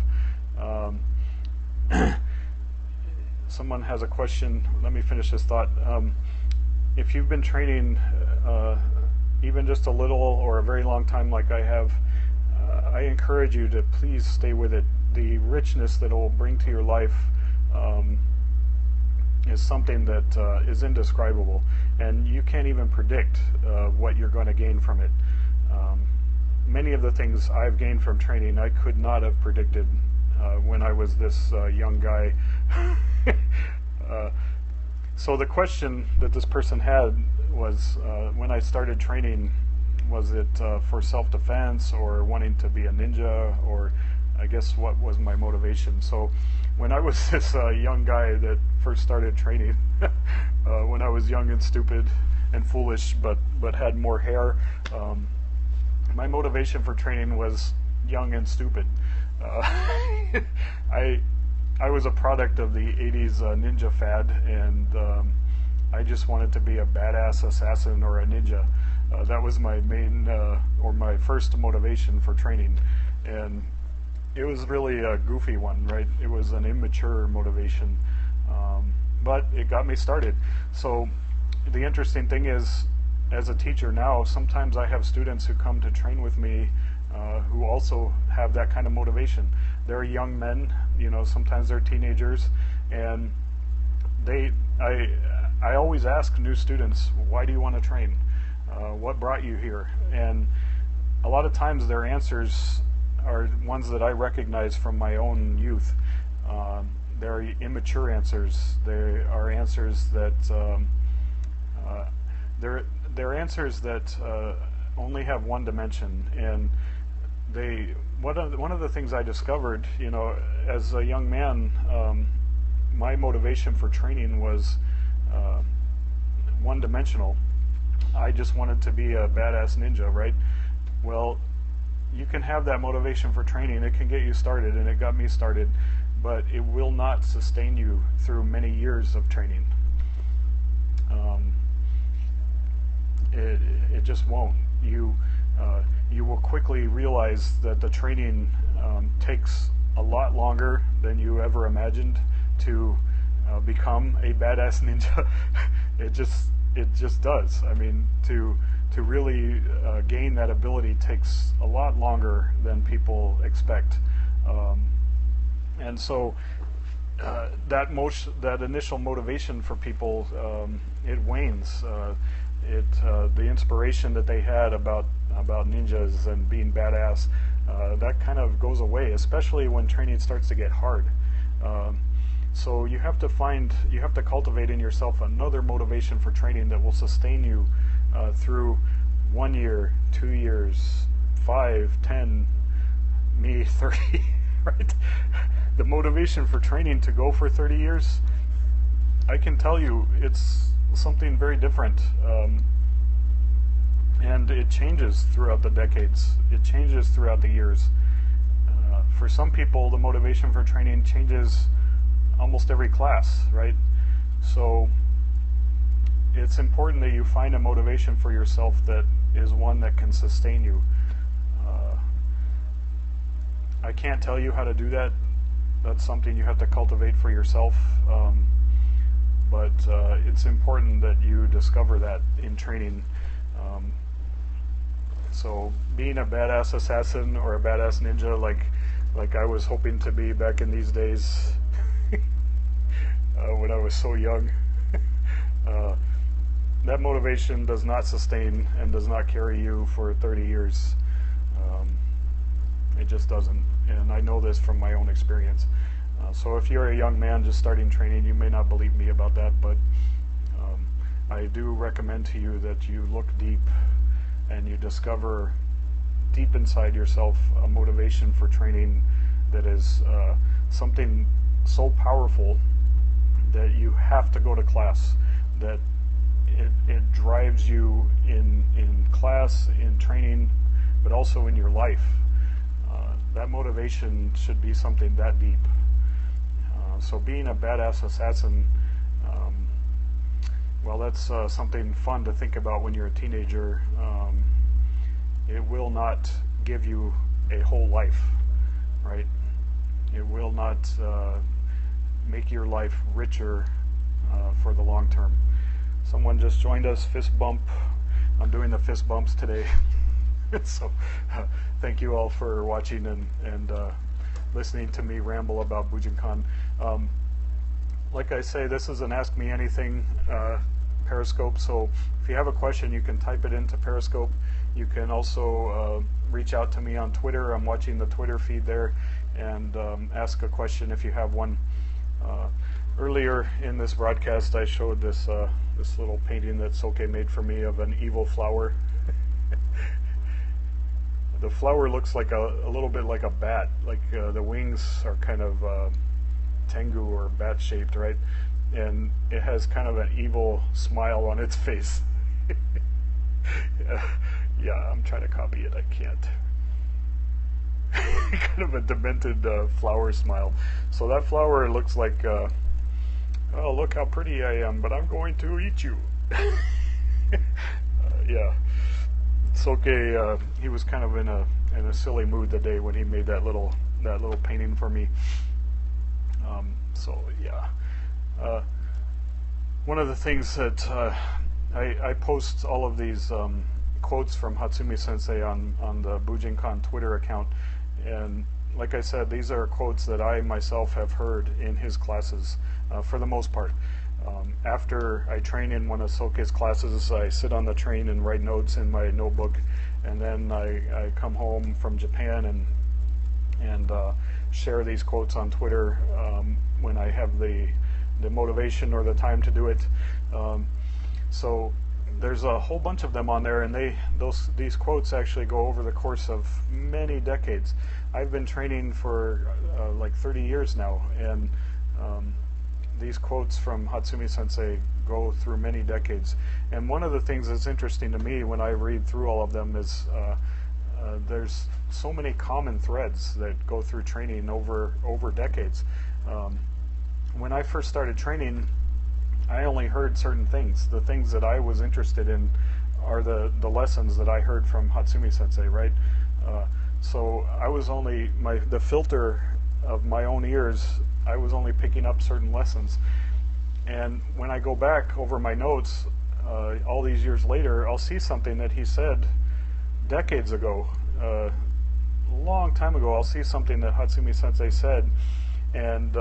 someone has a question. Let me finish this thought. If you've been training even just a little or a very long time like I have, I encourage you to please stay with it. The richness that it will bring to your life is something that is indescribable, and you can't even predict what you're going to gain from it. Many of the things I've gained from training I could not have predicted when I was this young guy. So the question that this person had was, when I started training, was it for self-defense or wanting to be a ninja, or I guess what was my motivation? So when I was this young guy that first started training, when I was young and stupid and foolish but had more hair, my motivation for training was young and stupid. I was a product of the 80s ninja fad, and I just wanted to be a badass assassin or a ninja. That was my main, or my first motivation for training. And it was really a goofy one, right? It was an immature motivation, but it got me started. So the interesting thing is, as a teacher now, sometimes I have students who come to train with me who also have that kind of motivation. They're young men, sometimes they're teenagers, and I always ask new students, why do you want to train? What brought you here? And a lot of times their answers are ones that I recognize from my own youth. They're immature answers. They are answers that they're answers that only have one dimension. And one of the things I discovered, as a young man, my motivation for training was one-dimensional. I just wanted to be a badass ninja, right? Well, you can have that motivation for training. It can get you started, and it got me started, but it will not sustain you through many years of training. It just won't. You will quickly realize that the training takes a lot longer than you ever imagined to become a badass ninja. It just does. I mean, to really gain that ability takes a lot longer than people expect, and so that initial motivation for people, it wanes. The inspiration that they had about ninjas and being badass, that kind of goes away, especially when training starts to get hard. So you have to cultivate in yourself another motivation for training that will sustain you through 1 year, 2 years, 5, 10, me 30, right? The motivation for training to go for 30 years, I can tell you it's something very different. And it changes throughout the decades. It changes throughout the years. For some people, the motivation for training changes almost every class, right? So it's important that you find a motivation for yourself that is one that can sustain you. I can't tell you how to do that. That's something you have to cultivate for yourself. But it's important that you discover that in training. So being a badass assassin or a badass ninja like I was hoping to be back in these days when I was so young, that motivation does not sustain and does not carry you for 30 years. It just doesn't, and I know this from my own experience. So if you're a young man just starting training, you may not believe me about that, but I do recommend to you that you look deep and you discover deep inside yourself a motivation for training that is something so powerful that you have to go to class, that it drives you in class, in training, but also in your life. That motivation should be something that deep. So being a badass assassin, well, that's something fun to think about when you're a teenager. It will not give you a whole life, right? It will not make your life richer for the long term. Someone just joined us, fist bump. I'm doing the fist bumps today. So thank you all for watching and listening to me ramble about Bujinkan. Like I say, this is an Ask Me Anything Periscope, so if you have a question, you can type it into Periscope. You can also reach out to me on Twitter. I'm watching the Twitter feed there, and ask a question if you have one. Earlier in this broadcast, I showed this this little painting that Soke made for me of an evil flower. The flower looks like a little bit like a bat, like the wings are kind of tengu or bat shaped, right? And it has kind of an evil smile on its face. Yeah, I'm trying to copy it, I can't. Kind of a demented flower smile. So that flower looks like, oh, look how pretty I am, but I'm going to eat you. Yeah. Soke, he was kind of in a silly mood the day when he made that little painting for me. So yeah, one of the things that I post all of these quotes from Hatsumi Sensei on the Bujinkan Twitter account, and like I said, these are quotes that I myself have heard in his classes for the most part. After I train in one of Soke's classes, I sit on the train and write notes in my notebook, and then I come home from Japan and share these quotes on Twitter when I have the motivation or the time to do it. So there's a whole bunch of them on there, and these quotes actually go over the course of many decades. I've been training for like 30 years now, and these quotes from Hatsumi Sensei go through many decades. And one of the things that's interesting to me when I read through all of them is there's so many common threads that go through training over decades. When I first started training, I only heard certain things. The things that I was interested in are the lessons that I heard from Hatsumi Sensei, right? So I was only, the filter of my own ears, I was only picking up certain lessons. And when I go back over my notes, all these years later, I'll see something that he said decades ago, a long time ago. I'll see something that Hatsumi Sensei said, and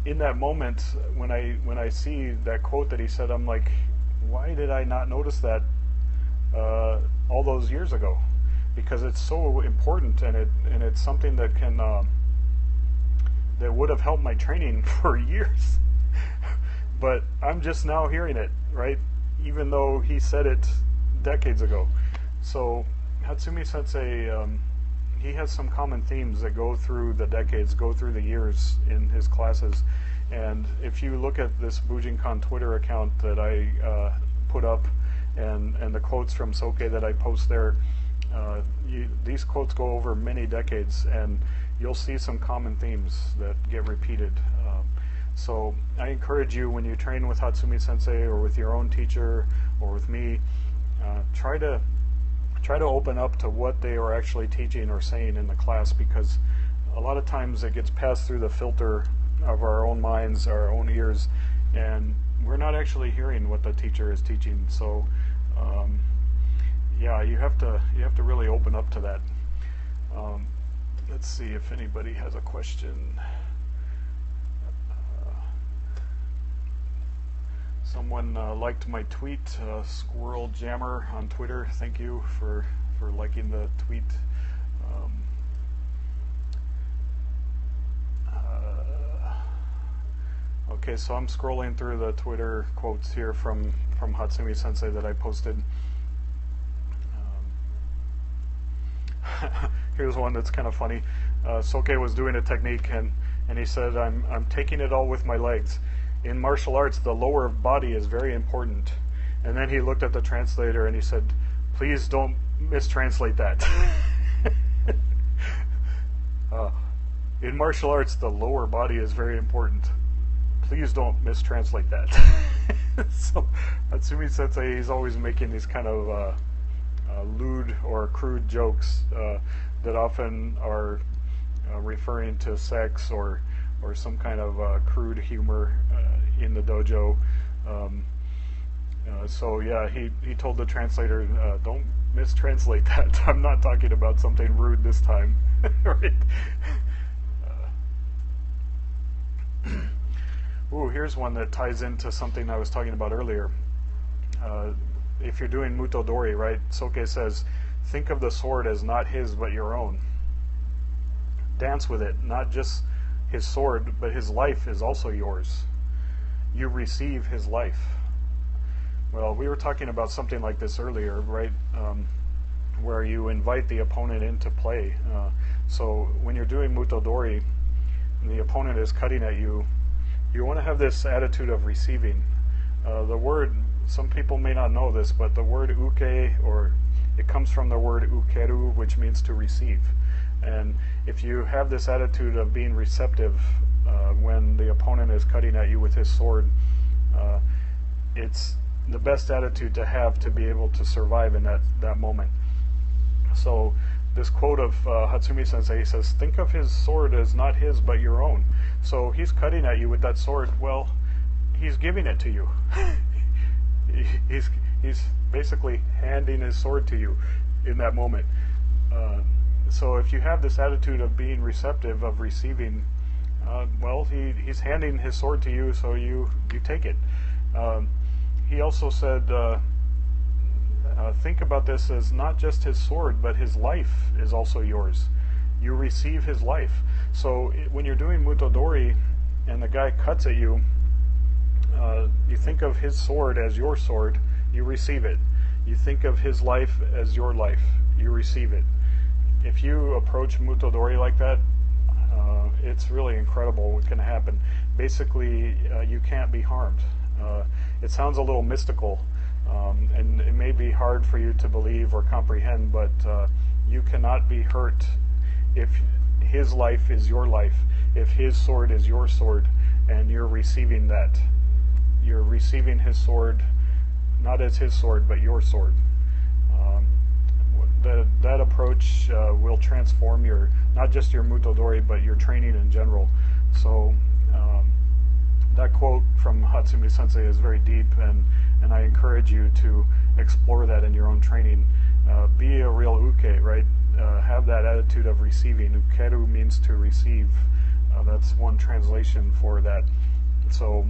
in that moment, when I see that quote that he said, I'm like, why did I not notice that all those years ago? Because it's so important, and it's something that can that would have helped my training for years. But I'm just now hearing it, right? Even though he said it decades ago. So Hatsumi Sensei, he has some common themes that go through the decades, go through the years in his classes. And if you look at this Bujinkan Twitter account that I put up, and the quotes from Soke that I post there, these quotes go over many decades, and you'll see some common themes that get repeated. So I encourage you, when you train with Hatsumi Sensei or with your own teacher or with me, try to open up to what they are actually teaching or saying in the class, because a lot of times it gets passed through the filter of our own minds, our own ears, and we're not actually hearing what the teacher is teaching. So yeah, you have to really open up to that. Let's see if anybody has a question. Someone liked my tweet, Squirrel Jammer on Twitter. Thank you for liking the tweet. Okay, so I'm scrolling through the Twitter quotes here from Hatsumi Sensei that I posted. Here's one that's kind of funny. Soke was doing a technique, and he said, I'm taking it all with my legs. In martial arts, the lower body is very important. And then he looked at the translator and he said, please don't mistranslate that. In martial arts, the lower body is very important. Please don't mistranslate that. So Hatsumi Sensei, he's always making these kind of lewd or crude jokes that often are referring to sex or some kind of crude humor in the dojo. So yeah, he told the translator, don't mistranslate that. I'm not talking about something rude this time. Right? Ooh, here's one that ties into something I was talking about earlier. If you're doing Mutodori, right, Soke says, think of the sword as not his but your own. Dance with it, not just his sword, but his life is also yours. You receive his life. Well, we were talking about something like this earlier, right, where you invite the opponent into play. So when you're doing Mutodori and the opponent is cutting at you, you want to have this attitude of receiving. The word, some people may not know this, but the word uke, or it comes from the word ukeru, which means to receive. And if you have this attitude of being receptive when the opponent is cutting at you with his sword, it's the best attitude to have to be able to survive in that moment. So this quote of Hatsumi Sensei, he says, think of his sword as not his but your own. So he's cutting at you with that sword, well, he's giving it to you. He's basically handing his sword to you in that moment. So if you have this attitude of being receptive, of receiving, well, he's handing his sword to you, so you take it. He also said, think about this as not just his sword, but his life is also yours. You receive his life. So when you're doing Mutodori and the guy cuts at you, you think of his sword as your sword, you receive it. You think of his life as your life, you receive it. If you approach Mutodori like that, it's really incredible what can happen. Basically, you can't be harmed. It sounds a little mystical, and it may be hard for you to believe or comprehend, but you cannot be hurt if his life is your life, if his sword is your sword, and you're receiving that. You're receiving his sword, not as his sword, but your sword. That approach will transform not just your Mutodori, but your training in general. So that quote from Hatsumi Sensei is very deep, and I encourage you to explore that in your own training. Be a real uke, right? Have that attitude of receiving. Ukeru means to receive. That's one translation for that. So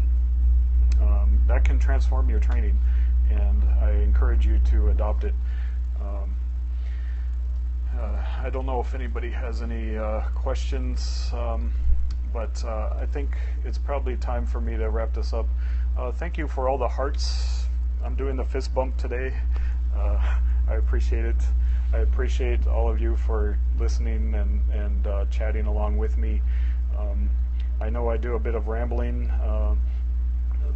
that can transform your training, and I encourage you to adopt it. I don't know if anybody has any questions, but I think it's probably time for me to wrap this up. Thank you for all the hearts. I'm doing the fist bump today. I appreciate it. I appreciate all of you for listening and chatting along with me. I know I do a bit of rambling.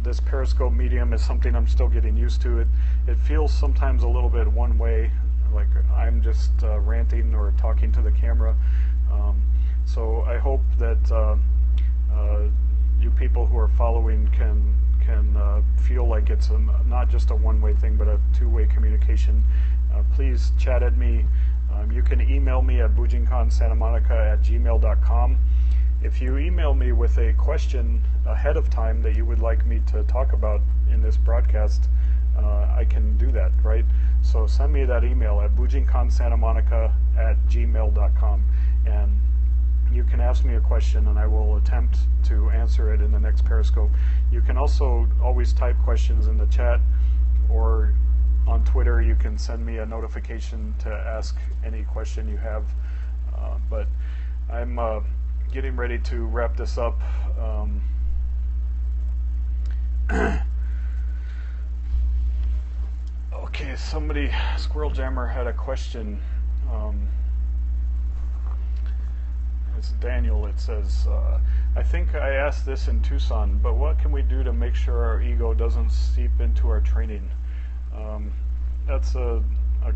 This Periscope medium is something I'm still getting used to. It feels sometimes a little bit one way, like I'm just ranting or talking to the camera. So I hope that you people who are following can feel like it's not just a one-way thing, but a two-way communication. Please chat at me. You can email me at bujinkanSantaMonica@gmail.com. If you email me with a question ahead of time that you would like me to talk about in this broadcast, I can do that, right? So send me that email at bujinkanSantaMonica@gmail.com, and you can ask me a question and I will attempt to answer it in the next Periscope. You can also always type questions in the chat, or on Twitter you can send me a notification to ask any question you have. But I'm getting ready to wrap this up. Okay, Squirrel Jammer had a question. It's Daniel. It says, I think I asked this in Tucson, but what can we do to make sure our ego doesn't seep into our training? That's a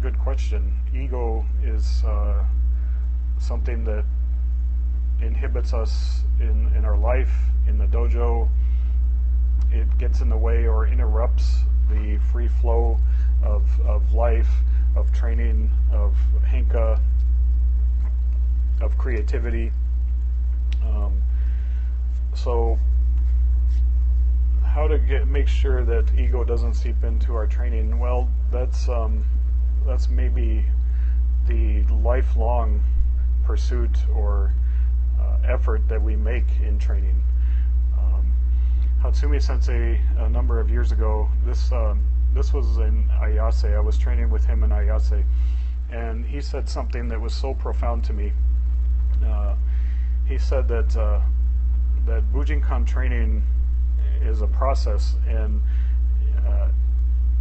good question. Ego is something that inhibits us in our life, in the dojo. It gets in the way or interrupts the free flow of life, of training, of henka, of creativity. So how to make sure that ego doesn't seep into our training? Well, that's maybe the lifelong pursuit or effort that we make in training. Hatsumi Sensei, a number of years ago, this was in Ayase. I was training with him in Ayase, and he said something that was so profound to me. He said that Bujinkan training is a process, and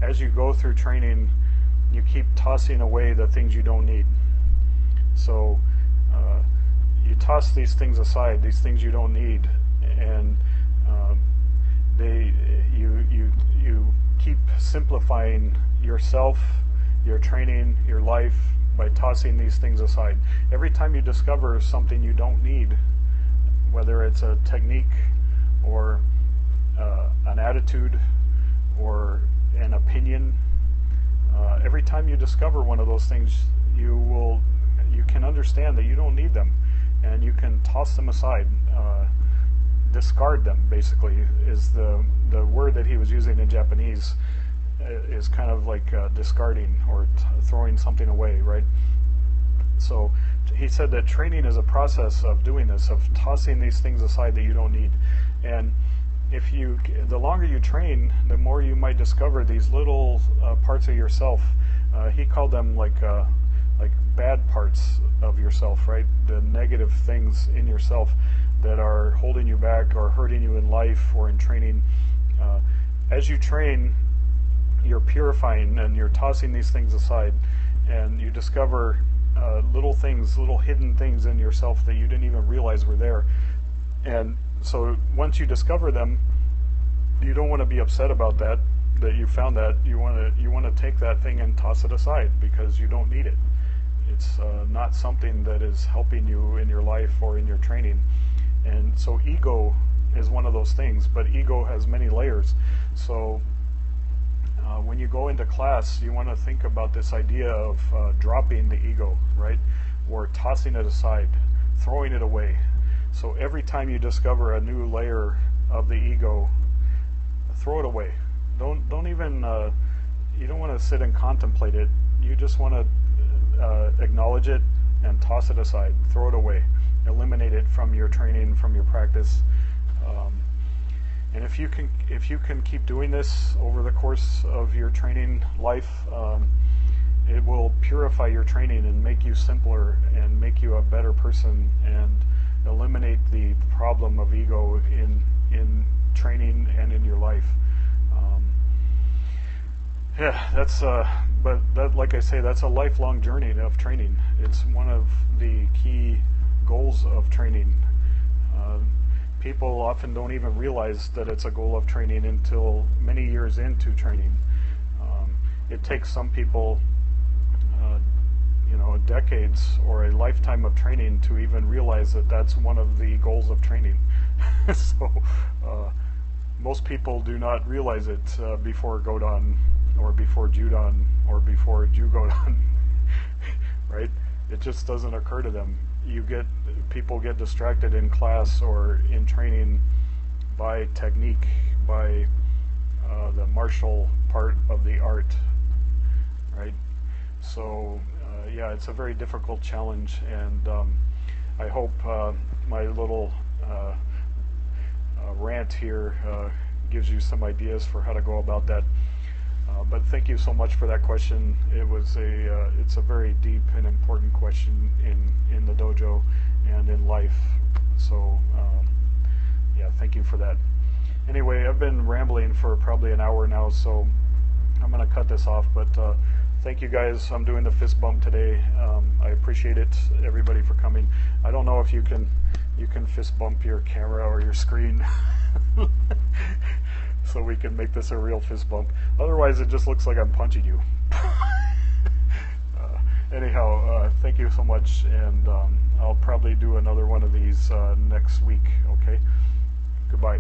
as you go through training, you keep tossing away the things you don't need. So you toss these things aside, these things you don't need, and you keep simplifying yourself, your training, your life by tossing these things aside. Every time you discover something you don't need, whether it's a technique or an attitude or an opinion, every time you discover one of those things, you can understand that you don't need them, and you can toss them aside. Discard them, basically, is the word that he was using in Japanese. Is kind of like discarding or throwing something away, right? So he said that training is a process of doing this, of tossing these things aside that you don't need. And the longer you train, the more you might discover these little parts of yourself. He called them like bad parts of yourself, right? The negative things in yourself that are holding you back or hurting you in life or in training. As you train, you're purifying and you're tossing these things aside, and you discover little things, little hidden things in yourself that you didn't even realize were there. And so once you discover them, you don't want to be upset about that you found that. You want to take that thing and toss it aside because you don't need it. It's not something that is helping you in your life or in your training. And so ego is one of those things, but ego has many layers. So when you go into class, you want to think about this idea of dropping the ego, right? Or tossing it aside, throwing it away. So every time you discover a new layer of the ego, throw it away. Don't even, you don't want to sit and contemplate it. You just want to acknowledge it and toss it aside, throw it away, eliminate it from your training, from your practice. And if you can keep doing this over the course of your training life, it will purify your training and make you simpler and make you a better person and eliminate the problem of ego in training and in your life. Yeah, that's but that, like I say, that's a lifelong journey of training. It's one of the key goals of training. People often don't even realize that it's a goal of training until many years into training. It takes some people, decades or a lifetime of training to even realize that that's one of the goals of training. So most people do not realize it before Godan or before Judan or before Jugodan, right? It just doesn't occur to them. People get distracted in class or in training by technique, by the martial part of the art, right? So yeah, it's a very difficult challenge, and I hope my little rant here gives you some ideas for how to go about that. But thank you so much for that question. It's a very deep and important question in the dojo and in life. So yeah, thank you for that. Anyway, I've been rambling for probably an hour now, so I'm going to cut this off. But thank you guys. I'm doing the fist bump today. I appreciate it, everybody, for coming. I don't know if you can fist bump your camera or your screen. So we can make this a real fist bump. Otherwise, it just looks like I'm punching you. Anyhow, thank you so much, and I'll probably do another one of these next week, okay? Goodbye.